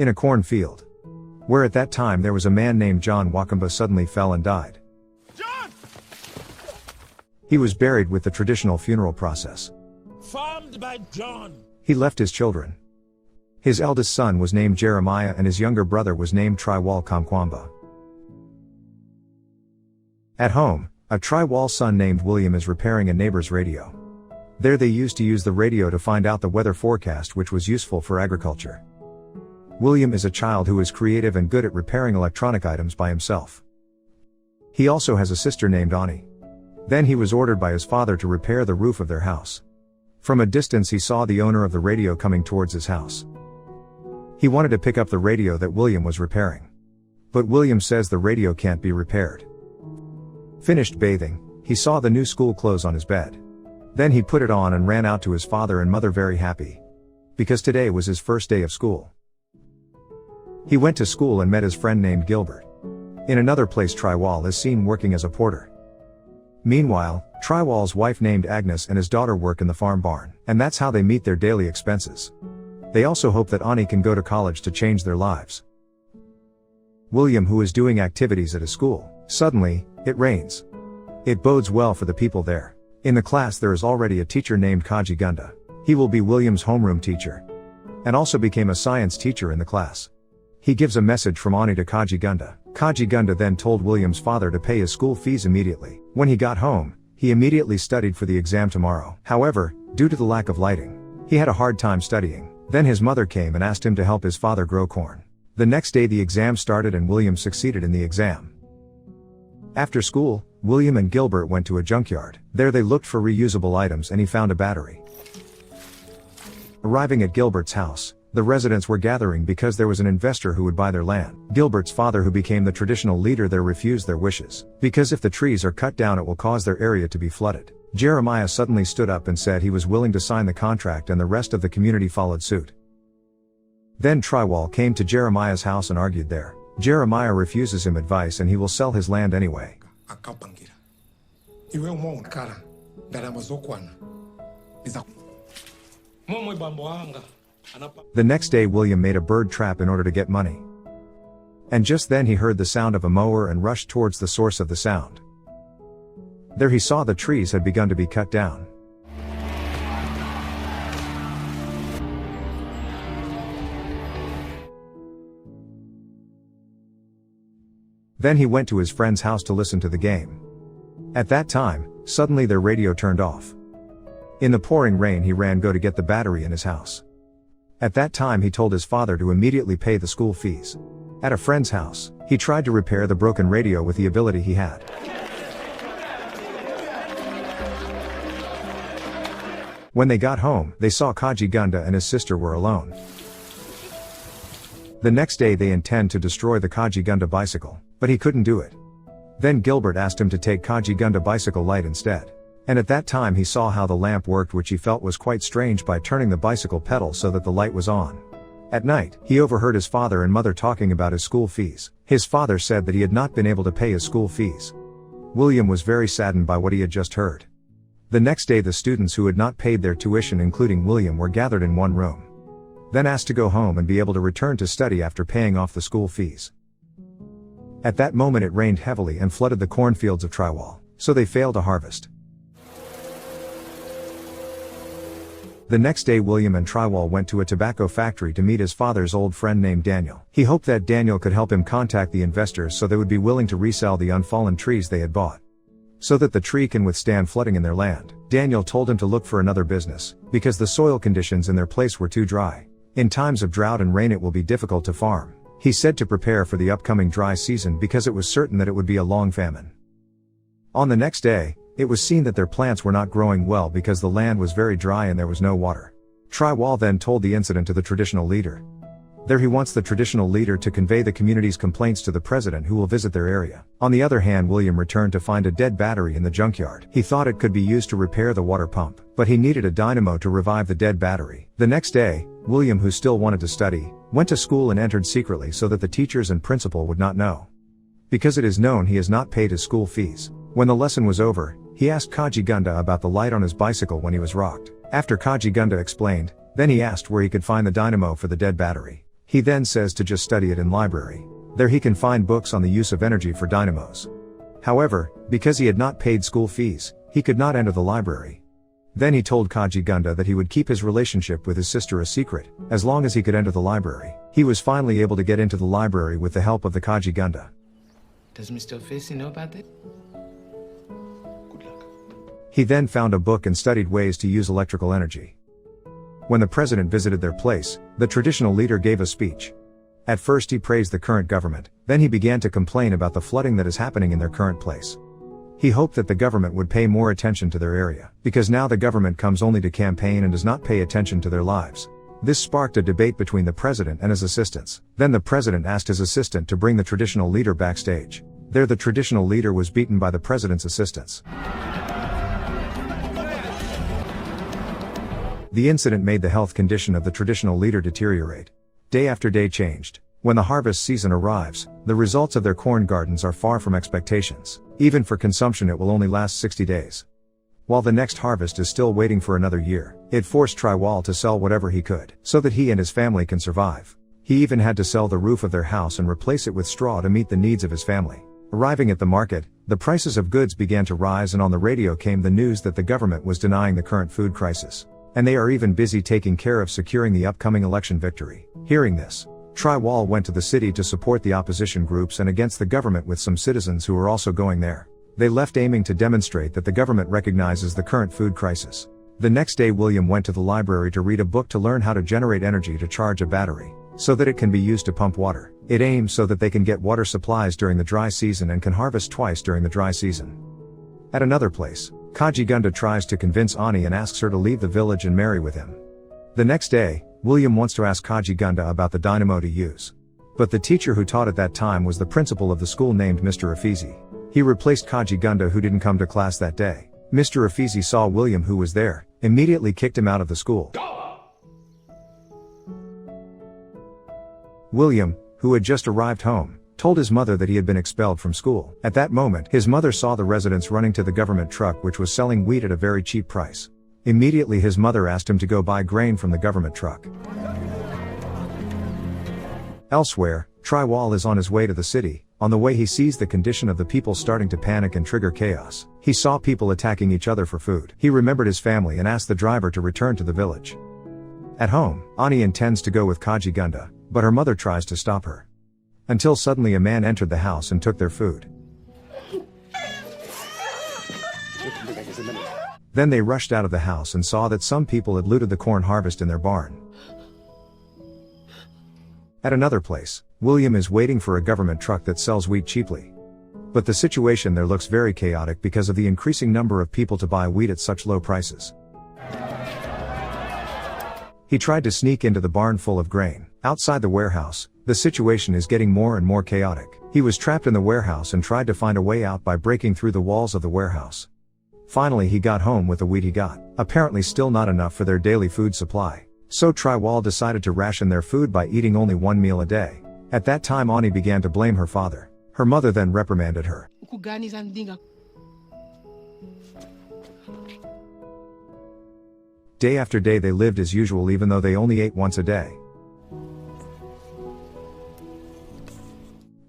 in a cornfield, where at that time there was a man named John Wakamba suddenly fell and died. John! He was buried with the traditional funeral process. Farmed by John. He left his children. His eldest son was named Jeremiah and his younger brother was named Triwal Kamkwamba. At home, a Triwal son named William is repairing a neighbor's radio. There they used to use the radio to find out the weather forecast, which was useful for agriculture. William is a child who is creative and good at repairing electronic items by himself. He also has a sister named Ani. Then he was ordered by his father to repair the roof of their house. From a distance he saw the owner of the radio coming towards his house. He wanted to pick up the radio that William was repairing. But William says the radio can't be repaired. Finished bathing, he saw the new school clothes on his bed. Then he put it on and ran out to his father and mother very happy. Because today was his first day of school. He went to school and met his friend named Gilbert. In another place Triwal is seen working as a porter. Meanwhile, Triwal's wife named Agnes and his daughter work in the farm barn, and that's how they meet their daily expenses. They also hope that Ani can go to college to change their lives. William, who is doing activities at his school, suddenly, it rains. It bodes well for the people there. In the class there is already a teacher named Kaji Gunda. He will be William's homeroom teacher. And also became a science teacher in the class. He gives a message from Ani to Kaji Gunda. Kaji Gunda then told William's father to pay his school fees immediately. When he got home, he immediately studied for the exam tomorrow. However, due to the lack of lighting, he had a hard time studying. Then his mother came and asked him to help his father grow corn. The next day the exam started and William succeeded in the exam. After school, William and Gilbert went to a junkyard. There they looked for reusable items and he found a battery. Arriving at Gilbert's house, the residents were gathering because there was an investor who would buy their land. Gilbert's father, who became the traditional leader there, refused their wishes, because if the trees are cut down it will cause their area to be flooded. Jeremiah suddenly stood up and said he was willing to sign the contract and the rest of the community followed suit. Then Triwal came to Jeremiah's house and argued there. Jeremiah refuses him advice and he will sell his land anyway. The next day William made a bird trap in order to get money. And just then he heard the sound of a mower and rushed towards the source of the sound. There he saw the trees had begun to be cut down. Then he went to his friend's house to listen to the game. At that time, suddenly their radio turned off. In the pouring rain he ran to get the battery in his house. At that time he told his father to immediately pay the school fees. At a friend's house, he tried to repair the broken radio with the ability he had. When they got home, they saw Kaji Gunda and his sister were alone. The next day they intend to destroy the Kaji Gunda bicycle, but he couldn't do it. Then Gilbert asked him to take Kaji Gunda bicycle light instead. And at that time he saw how the lamp worked, which he felt was quite strange, by turning the bicycle pedal so that the light was on. At night, he overheard his father and mother talking about his school fees. His father said that he had not been able to pay his school fees. William was very saddened by what he had just heard. The next day the students who had not paid their tuition, including William, were gathered in one room. Then asked to go home and be able to return to study after paying off the school fees. At that moment it rained heavily and flooded the cornfields of Triwal, so they failed to harvest. The next day William and Triwal went to a tobacco factory to meet his father's old friend named Daniel. He hoped that Daniel could help him contact the investors so they would be willing to resell the unfallen trees they had bought, so that the tree can withstand flooding in their land. Daniel told him to look for another business, because the soil conditions in their place were too dry. In times of drought and rain it will be difficult to farm. He said to prepare for the upcoming dry season because it was certain that it would be a long famine. On the next day, it was seen that their plants were not growing well because the land was very dry and there was no water. Triwal then told the incident to the traditional leader. There he wants the traditional leader to convey the community's complaints to the president, who will visit their area. On the other hand, William returned to find a dead battery in the junkyard. He thought it could be used to repair the water pump, but he needed a dynamo to revive the dead battery. The next day, William, who still wanted to study, went to school and entered secretly so that the teachers and principal would not know. Because it is known he has not paid his school fees. When the lesson was over, he asked Kaji Gunda about the light on his bicycle when he was rocked. After Kaji Gunda explained, then he asked where he could find the dynamo for the dead battery. He then says to just study it in library. There he can find books on the use of energy for dynamos. However, because he had not paid school fees, he could not enter the library. Then he told Kajigunda that he would keep his relationship with his sister a secret, as long as he could enter the library. He was finally able to get into the library with the help of the Kajigunda. Does Mr. Facey know about that? Good luck. He then found a book and studied ways to use electrical energy. When the president visited their place, the traditional leader gave a speech. At first he praised the current government, then he began to complain about the flooding that is happening in their current place. He hoped that the government would pay more attention to their area, because now the government comes only to campaign and does not pay attention to their lives. This sparked a debate between the president and his assistants. Then the president asked his assistant to bring the traditional leader backstage. There the traditional leader was beaten by the president's assistants. The incident made the health condition of the traditional leader deteriorate. Day after day changed. When the harvest season arrives, the results of their corn gardens are far from expectations. Even for consumption it will only last 60 days. While the next harvest is still waiting for another year, it forced Triwal to sell whatever he could, so that he and his family can survive. He even had to sell the roof of their house and replace it with straw to meet the needs of his family. Arriving at the market, the prices of goods began to rise and on the radio came the news that the government was denying the current food crisis. And they are even busy taking care of securing the upcoming election victory. Hearing this, Triwal went to the city to support the opposition groups and against the government with some citizens who were also going there. They left aiming to demonstrate that the government recognizes the current food crisis. The next day William went to the library to read a book to learn how to generate energy to charge a battery, so that it can be used to pump water. It aims so that they can get water supplies during the dry season and can harvest twice during the dry season. At another place, Kajigunda tries to convince Ani and asks her to leave the village and marry with him. The next day, William wants to ask Kajigunda about the dynamo to use. But the teacher who taught at that time was the principal of the school named Mr. Afizi. He replaced Kajigunda who didn't come to class that day. Mr. Afizi saw William who was there, immediately kicked him out of the school. William, who had just arrived home, told his mother that he had been expelled from school. At that moment, his mother saw the residents running to the government truck which was selling wheat at a very cheap price. Immediately his mother asked him to go buy grain from the government truck. Elsewhere, Triwal is on his way to the city. On the way he sees the condition of the people starting to panic and trigger chaos. He saw people attacking each other for food. He remembered his family and asked the driver to return to the village. At home, Ani intends to go with Kajigunda, but her mother tries to stop her. Until suddenly a man entered the house and took their food. Then they rushed out of the house and saw that some people had looted the corn harvest in their barn. At another place, William is waiting for a government truck that sells wheat cheaply. But the situation there looks very chaotic because of the increasing number of people to buy wheat at such low prices. He tried to sneak into the barn full of grain. Outside the warehouse, the situation is getting more and more chaotic. He was trapped in the warehouse and tried to find a way out by breaking through the walls of the warehouse. Finally he got home with the wheat he got, apparently still not enough for their daily food supply. So Triwal decided to ration their food by eating only one meal a day. At that time Ani began to blame her father. Her mother then reprimanded her. Day after day they lived as usual even though they only ate once a day.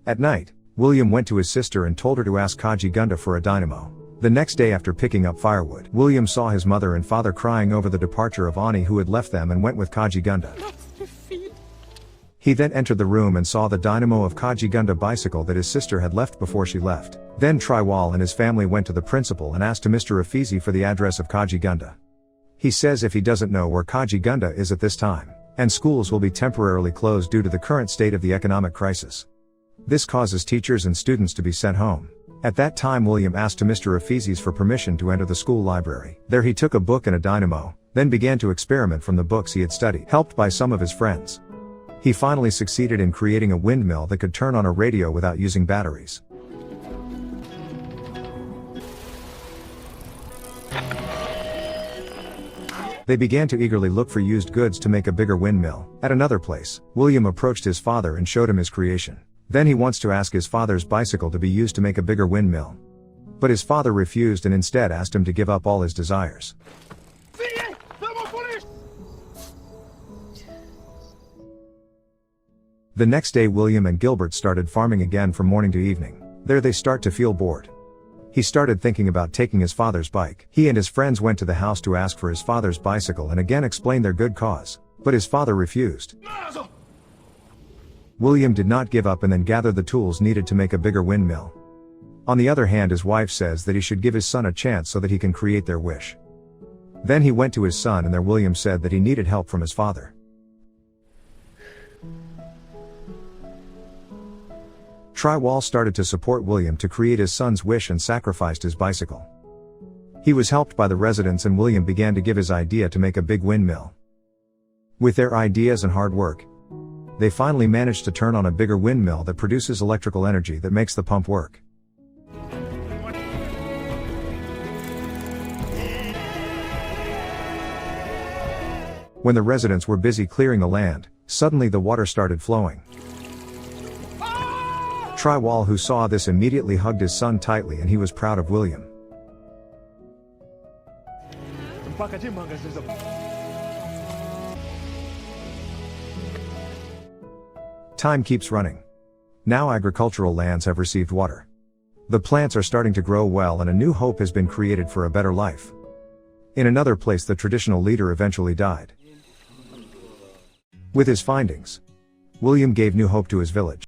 At night, William went to his sister and told her to ask Kajigunda for a dynamo. The next day after picking up firewood, William saw his mother and father crying over the departure of Ani who had left them and went with Kajigunda. He then entered the room and saw the dynamo of Kajigunda bicycle that his sister had left before she left. Then Triwal and his family went to the principal and asked Mr. Afizi for the address of Kajigunda. He says if he doesn't know where Kajigunda is at this time, and schools will be temporarily closed due to the current state of the economic crisis. This causes teachers and students to be sent home. At that time William asked to Mr. Afizi's for permission to enter the school library. There he took a book and a dynamo, then began to experiment from the books he had studied, helped by some of his friends. He finally succeeded in creating a windmill that could turn on a radio without using batteries. They began to eagerly look for used goods to make a bigger windmill. At another place, William approached his father and showed him his creation. Then he wants to ask his father's bicycle to be used to make a bigger windmill. But his father refused and instead asked him to give up all his desires. The next day William and Gilbert started farming again from morning to evening. There they start to feel bored. He started thinking about taking his father's bike. He and his friends went to the house to ask for his father's bicycle and again explain their good cause. But his father refused. William did not give up and then gathered the tools needed to make a bigger windmill. On the other hand, his wife says that he should give his son a chance so that he can create their wish. Then he went to his son and there William said that he needed help from his father. Try-Wall started to support William to create his son's wish and sacrificed his bicycle. He was helped by the residents and William began to give his idea to make a big windmill. With their ideas and hard work, they finally managed to turn on a bigger windmill that produces electrical energy that makes the pump work. When the residents were busy clearing the land, suddenly the water started flowing. Try-Wall, who saw this, immediately hugged his son tightly and he was proud of William. Time keeps running. Now agricultural lands have received water. The plants are starting to grow well and a new hope has been created for a better life. In another place, the traditional leader eventually died. With his findings, William gave new hope to his village.